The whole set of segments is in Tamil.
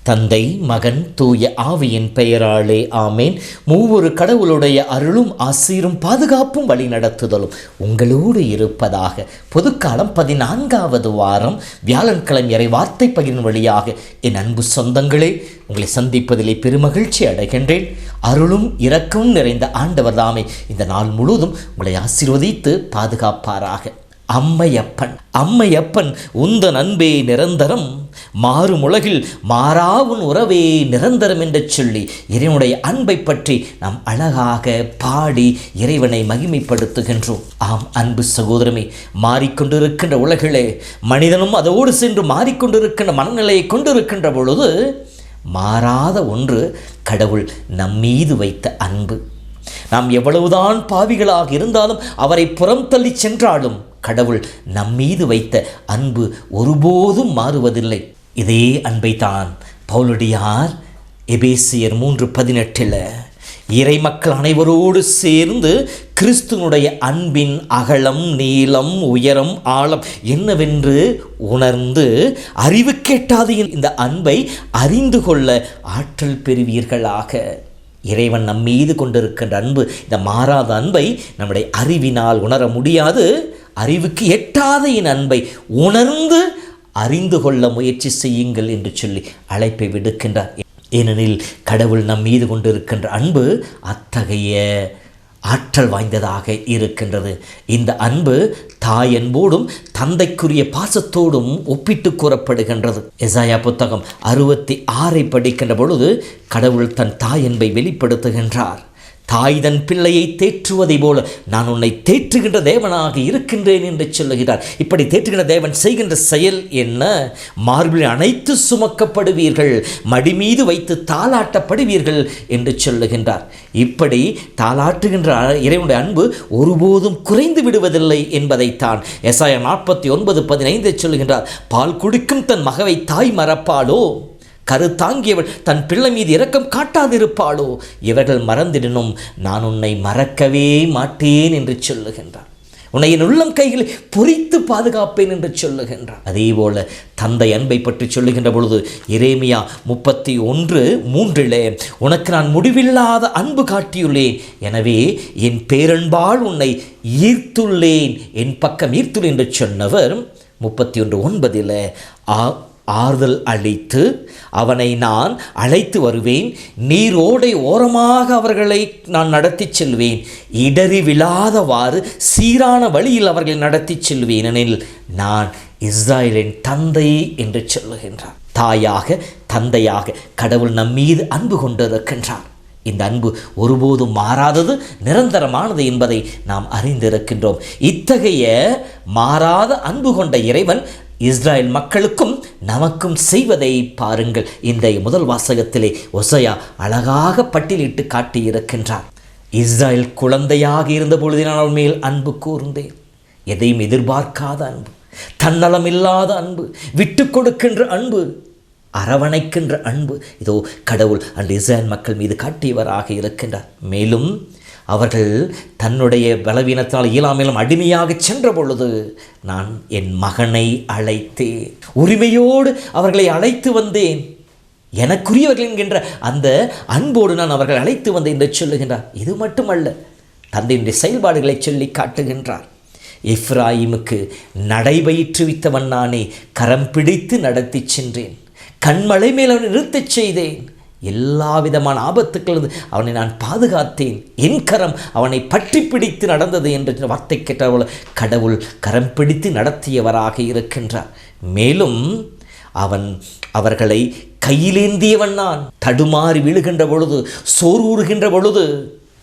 தந்தை, மகன், தூய ஆவியின் பெயராலே ஆமேன். மூவொரு கடவுளுடைய அருளும் ஆசீரும் பாதுகாப்பும் வழி நடத்துதலும் உங்களோடு இருப்பதாக. பொதுக்காலம் 14வது வாரம் வியாழன்கிழமை இறை வார்த்தை பகிர்வின் வழியாக என் அன்பு சொந்தங்களே, உங்களை சந்திப்பதிலே பெருமகிழ்ச்சி அடைகின்றேன். அருளும் இரக்கமும் நிறைந்த ஆண்டவர் தாமே இந்த நாள் முழுவதும் உங்களை ஆசீர்வதித்து பாதுகாப்பாராக. அம்மையப்பன் உந்தன் அன்பே நிரந்தரம், மாறும் உலகில் மாறாவுன் உறவே நிரந்தரம் என்று சொல்லி இறைவனுடைய அன்பை பற்றி நாம் அழகாக பாடி இறைவனை மகிமைப்படுத்துகின்றோம். ஆம் அன்பு சகோதரமே, மாறிக்கொண்டிருக்கின்ற உலகிலே மனிதனும் அதோடு சென்று மாறிக்கொண்டிருக்கின்ற மனநிலையை கொண்டிருக்கின்ற பொழுது மாறாத ஒன்று கடவுள் நம்மீது வைத்த அன்பு. நாம் எவ்வளவுதான் பாவிகளாக இருந்தாலும், அவரை புறம் தள்ளி சென்றாலும் கடவுள் நம்மீது வைத்த அன்பு ஒருபோதும் மாறுவதில்லை. இதே அன்பை தான் பவுலடியார் எபேசியர் 3:18 இறை மக்கள் அனைவரோடு சேர்ந்து கிறிஸ்துவனுடைய அன்பின் அகலம், நீளம், உயரம், ஆழம் என்னவென்று உணர்ந்து அறிவு கேட்டாத இந்த அன்பை அறிந்து கொள்ள ஆற்றல் பெறுவீர்களாக. இறைவன் நம்மீது கொண்டிருக்கின்ற அன்பு, இந்த மாறாத அன்பை நம்முடைய அறிவினால் உணர முடியாது. அறிவுக்கு எட்டாத என் அன்பை உணர்ந்து அறிந்து கொள்ள முயற்சி செய்யுங்கள் என்று சொல்லி அழைப்பை விடுக்கின்றார். ஏனெனில் கடவுள் நம் மீது கொண்டிருக்கின்ற அன்பு அத்தகைய ஆற்றல் வாய்ந்ததாக இருக்கின்றது. இந்த அன்பு தாய் அன்போடும் தந்தைக்குரிய பாசத்தோடும் ஒப்பிட்டு கூறப்படுகின்றது. எசாயா புத்தகம் 66 படிக்கின்ற பொழுது கடவுள் தன் தாய் அன்பை வெளிப்படுத்துகின்றார். தாய் தன் பிள்ளையை தேற்றுவதை போல நான் உன்னை தேற்றுகின்ற தேவனாக இருக்கின்றேன் என்று சொல்லுகிறார். இப்படி தேற்றுகின்ற தேவன் செய்கின்ற செயல் என்ன? மார்பில் அணைத்து சுமக்கப்படுவீர்கள், மடி மீது வைத்து தாளாட்டப்படுவீர்கள் என்று சொல்லுகின்றார். இப்படி தாளாட்டுகின்ற இறைவனுடைய அன்பு ஒருபோதும் குறைந்து விடுவதில்லை என்பதைத்தான் எசாயா 49:15 சொல்லுகின்றார். பால் குடிக்கும் தன் மகவை தாய் மறப்பாளோ? கருத்தாங்கியவள் தன் பிள்ளை மீது இரக்கம் காட்டாதிருப்பாளோ? இவர்கள் மறந்திடனும் நான் உன்னை மறக்கவே மாட்டேன் என்று சொல்லுகின்றார். உன்னை என் உள்ளம் கைகளில் பொறித்து பாதுகாப்பேன் என்று சொல்லுகின்றார். அதே போல தந்தை அன்பை பற்றி சொல்லுகின்ற பொழுது எரேமியா 31:3 உனக்கு நான் முடிவில்லாத அன்பு காட்டியுள்ளேன், எனவே என் பேரன்பால் உன்னை ஈர்த்துள்ளேன், என் பக்கம் ஈர்த்துள்ளேன் என்று சொன்னவர் 31:9 ஆறுதல் அளித்து அவனை நான் அழைத்து வருவேன், நீரோடை ஓரமாக அவர்களை நான் நடத்தி செல்வேன், இடறி விழாதவாறு சீரான வழியில் அவர்களை நடத்தி செல்வேன், எனில் நான் இஸ்ராயலின் தந்தை என்று சொல்லுகின்றார். தாயாக தந்தையாக கடவுள் நம்மீது அன்பு கொண்டிருக்கின்றார். இந்த அன்பு ஒருபோதும் மாறாதது, நிரந்தரமானது என்பதை நாம் அறிந்திருக்கின்றோம். இத்தகைய மாறாத அன்பு கொண்ட இறைவன் இஸ்ராயல் மக்களுக்கும் நமக்கும் செய்வதை பாருங்கள். இந்த முதல் வாசகத்திலே ஓசையா அழகாக பட்டியலிட்டு காட்டியிருக்கின்றார். இஸ்ராயல் குழந்தையாக இருந்த பொழுது நான் மேல் அன்பு கூர்ந்தேன். எதையும் எதிர்பார்க்காத அன்பு, தன்னலம் இல்லாத அன்பு, விட்டு கொடுக்கின்ற அன்பு, அரவணைக்கின்ற அன்பு, இதோ கடவுள் அந்த இஸ்ராயல் மக்கள் மீது காட்டியவராக இருக்கின்றார். மேலும் அவர்கள் தன்னுடைய பலவீனத்தால் இயலாமையிலும் அடிமையாக சென்ற பொழுது நான் என் மகனை அழைத்தேன், உரிமையோடு அவர்களை அழைத்து வந்தேன், எனக்குரியவர்கள் என்கின்ற அந்த அன்போடு நான் அவர்கள் அழைத்து வந்தேன் என்று சொல்லுகின்றார். இது மட்டுமல்ல, தந்தையினுடைய செயல்பாடுகளை சொல்லி காட்டுகின்றார். எப்ராயிமுக்கு நடைபயிற்றுவித்தவன் நானே, கரம் பிடித்து நடத்தி சென்றேன், கண்மலை மேல் அவனை நிறுத்தச் செய்தேன், எல்லா விதமான ஆபத்துக்களிலிருந்து அவனை நான் பாதுகாத்தேன், என் கரம் அவனை பற்றி பிடித்து நடந்தது என்ற வார்த்தை கேட்டவள் கடவுள் கரம் பிடித்து நடத்தியவராக இருக்கின்றார். மேலும் அவர்களை கையிலேந்தியவன் நான், தடுமாறி விழுகின்ற பொழுது, சோர்வுறுகின்ற பொழுது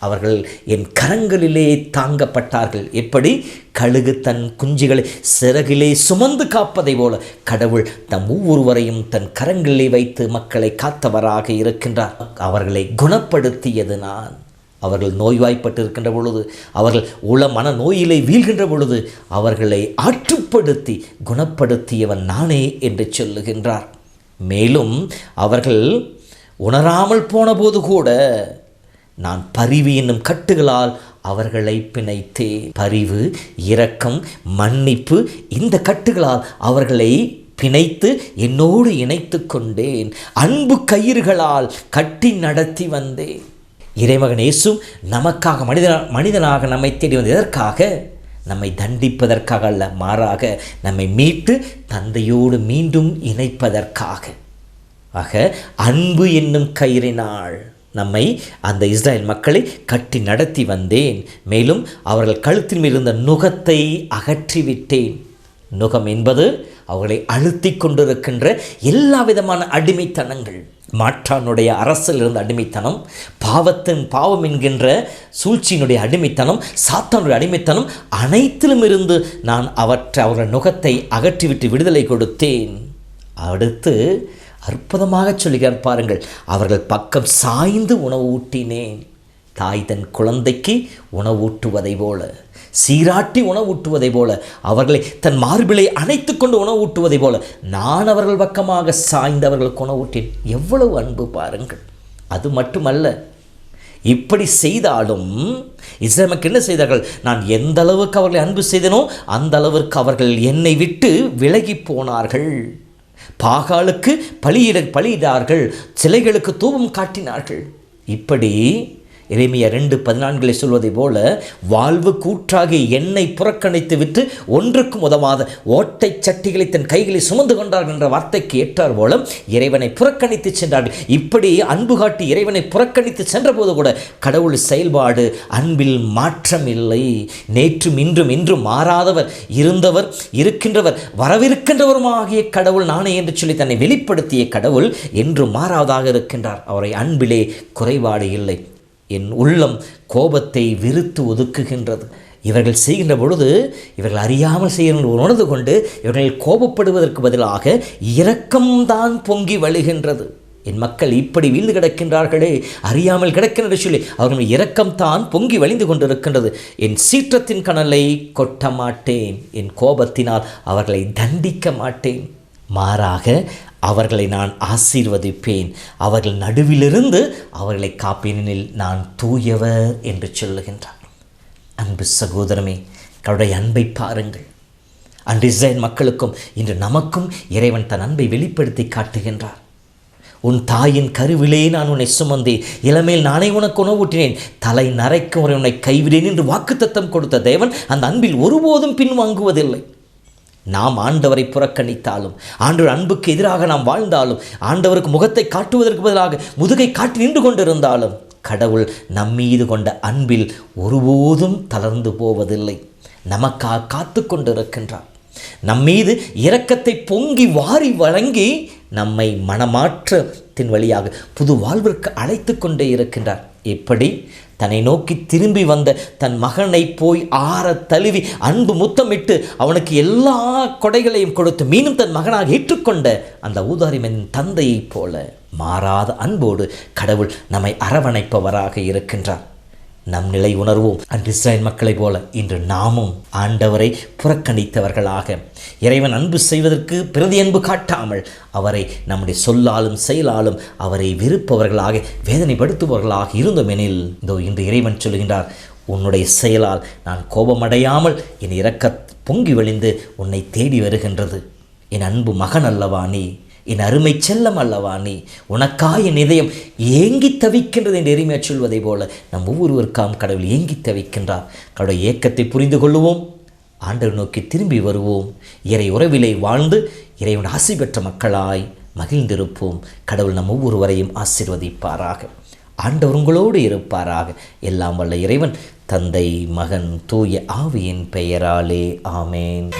அவர்கள் என் கரங்களிலே தாங்கப்பட்டார்கள். எப்படி கழுகு தன் குஞ்சுகளை சிறகிலே சுமந்து காப்பதை போல கடவுள் தம் ஒவ்வொருவரையும் தன் கரங்களிலே வைத்து மக்களை காத்தவராக இருக்கின்றார். அவர்களை குணப்படுத்தியது நான். அவர்கள் நோய்வாய்ப்பட்டிருக்கின்ற பொழுது, அவர்கள் மன நோயிலே வீழ்கின்ற பொழுது அவர்களை ஆற்றுப்படுத்தி குணப்படுத்தியவன் நானே என்று சொல்லுகின்றார். மேலும் அவர்கள் உணராமல் போன போது கூட நான் பரிவு என்னும் கட்டுகளால் அவர்களை பிணைத்தேன். பரிவு, இரக்கம், மன்னிப்பு, இந்த கட்டுகளால் அவர்களை பிணைத்து என்னோடு இணைத்து கொண்டேன். அன்பு கயிறுகளால் கட்டி நடத்தி வந்தேன். இறைமகன் இயேசு நமக்காக மனிதனாக நம்மை தேடி வந்து எதற்காக? நம்மை தண்டிப்பதற்காக அல்ல, மாறாக நம்மை மீட்டு தந்தையோடு மீண்டும் இணைப்பதற்காக. ஆக அன்பு என்னும் கயிறினால் நம்மை, அந்த இஸ்ரேல் மக்களை கட்டி நடத்தி வந்தேன். மேலும் அவர்கள் கழுத்தின் மேல் இருந்த நுகத்தை அகற்றிவிட்டேன். நுகம் என்பது அவர்களை அழுத்தி கொண்டிருக்கின்ற எல்லா விதமான அடிமைத்தனங்கள். மாற்றானுடைய அரசில் இருந்த அடிமைத்தனம், பாவம் என்கின்ற சூழ்ச்சியினுடைய அடிமைத்தனம், சாத்தானுடைய அடிமைத்தனம், அனைத்திலும் இருந்து நான் அவர்கள் நுகத்தை அகற்றிவிட்டு விடுதலை கொடுத்தேன். அடுத்து அற்புதமாக சொல்லுகிறார் பாருங்கள், அவர்கள் பக்கம் சாய்ந்து உணவு ஊட்டினேன். தாய் தன் குழந்தைக்கு உணவூட்டுவதை போல, சீராட்டி உணவூட்டுவதை போல, அவர்களை தன் மார்பிலை அணைத்து கொண்டு உணவூட்டுவதை போல நான் அவர்கள் பக்கமாக சாய்ந்து அவர்களுக்கு உணவூட்டேன். எவ்வளவு அன்பு பாருங்கள். அது மட்டுமல்ல, இப்படி செய்தாலும் இஸ்ரேல் மக்கள் என்ன செய்தார்கள்? நான் எந்த அளவுக்கு அவர்களை அன்பு செய்தனோ அந்த அளவிற்கு அவர்கள் என்னை விட்டு விலகி போனார்கள். பாகாலுக்கு பலியிட்டார்கள், சிலைகளுக்கு தூபம் காட்டினார்கள். இப்படி எரேமியா 2:14 சொல்வதை போல, வாழ்வு கூற்றாகி என்னை புறக்கணித்து விட்டு ஒன்றுக்கும் உதவாத ஓட்டை சட்டிகளை தன் கைகளில் சுமந்து கொண்டார்கள் என்ற வார்த்தைக்கு ஏற்றார் போல இறைவனை புறக்கணித்து சென்றார்கள். இப்படி அன்பு காட்டி இறைவனை புறக்கணித்து சென்றபோது கூட கடவுள் செயல்பாடு அன்பில் மாற்றம் இல்லை. நேற்றும் இன்றும் இன்றும் மாறாதவர், இருந்தவர், இருக்கின்றவர், வரவிருக்கின்றவருமாகிய கடவுள் நானே என்று சொல்லி தன்னை வெளிப்படுத்திய கடவுள் என்றும் மாறாதாக இருக்கின்றார். அவரை அன்பிலே குறைபாடு இல்லை. என் உள்ளம் கோபத்தை விருத்து ஒதுக்குகின்றது. இவர்கள் செய்கின்ற பொழுது இவர்கள் அறியாமல் செய்கின்ற உணர்ந்து கொண்டு இவர்கள் கோபப்படுவதற்கு பதிலாக இரக்கம்தான் பொங்கி வழிகின்றது. என் மக்கள் இப்படி வீழ்ந்து கிடக்கின்றார்களே, அறியாமல் கிடக்கின்ற சொல்லி அவர்கள் இரக்கம்தான் பொங்கி வழிந்து கொண்டிருக்கின்றது. என் சீற்றத்தின் கனலை கொட்ட மாட்டேன், என் கோபத்தினால் அவர்களை தண்டிக்க மாட்டேன், மாறாக அவர்களை நான் ஆசீர்வதிப்பேன், அவர்கள் நடுவிலிருந்து அவர்களை காப்பேனில் நான் தூயவர் என்று சொல்லுகின்றார். அன்பு சகோதரமே, கடவுளுடைய அன்பை பாருங்கள். அன்று இஸ்ரேல் மக்களுக்கும் இன்று நமக்கும் இறைவன் தன் அன்பை வெளிப்படுத்தி காட்டுகின்றார். உன் தாயின் கருவிலே நான் உன்னை சுமந்தேன், இளமேல் நானே உனக்கு உணவூட்டினேன், தலை நரைக்கும் வரை உன்னை கைவிடேன் என்று வாக்குத்தத்தம் கொடுத்த தேவன் அந்த அன்பில் ஒருபோதும் பின்வாங்குவதில்லை. நாம் ஆண்டவரை புறக்கணித்தாலும், ஆண்டவர் அன்புக்கு எதிராக நாம் வாழ்ந்தாலும், ஆண்டவருக்கு முகத்தை காட்டுவதற்கு பதிலாக முதுகை காட்டி நின்று கொண்டிருந்தாலும், கடவுள் நம்மீது கொண்ட அன்பில் ஒருபோதும் தளர்ந்து போவதில்லை. நமக்காக காத்து கொண்டிருக்கின்றார். நம்மீது இரக்கத்தை பொங்கி வாரி வழங்கி நம்மை மனமாற்றத்தின் வழியாக புது வாழ்விற்கு அழைத்து கொண்டே இருக்கின்றார். எப்படி? தன்னை நோக்கி திரும்பி வந்த தன் மகனை போய் ஆற தழுவி அன்பு முத்தமிட்டு அவனுக்கு எல்லா கொடைகளையும் கொடுத்து மீண்டும் தன் மகனாக ஏற்றுக்கொண்ட அந்த ஊதாரியின் தந்தையைப் போல மாறாத அன்போடு கடவுள் நம்மை அரவணைப்பவராக இருக்கின்றார். நம் நிலை உணர்வோம். அன்று இஸ்ரேல் மக்களைப் போல இன்று நாமும் ஆண்டவரை புறக்கணித்தவர்களாக, இறைவன் அன்பு செய்வதற்கு பிரதி அன்பு காட்டாமல் அவரை நம்முடைய சொல்லாலும் செயலாலும் அவரை வெறுப்பவர்களாக, வேதனைப்படுத்துபவர்களாக இருந்தோமெனில், இதோ இன்று இறைவன் சொல்கின்றார், உன்னுடைய செயலால் நான் கோபமடையாமல் என் இரக்க பொங்கி வழிந்து உன்னை தேடி வருகின்றது. என் அன்பு மகன் அல்லவா நீ, என் அருமை செல்லம் அல்லவா நீ, உனக்காய் என் இதயம் ஏங்கி தவிக்கின்றது என்று எரிமையா சொல்வதை போல நம் ஒவ்வொருவருக்காம் கடவுள் ஏங்கி தவிக்கின்றார். கடவுள் ஏக்கத்தை புரிந்து கொள்ளுவோம், ஆண்டவர் நோக்கி திரும்பி வருவோம், இறை உறவிலை வாழ்ந்து இறைவன் ஆசி பெற்ற மக்களாய் மகிழ்ந்திருப்போம். கடவுள் நம் ஒவ்வொருவரையும் ஆசீர்வதிப்பாராக. ஆண்டவர் உங்களோடு இருப்பாராக. எல்லாம் வல்ல இறைவன், தந்தை, மகன், தூய ஆவியின் பெயராலே ஆமேன்.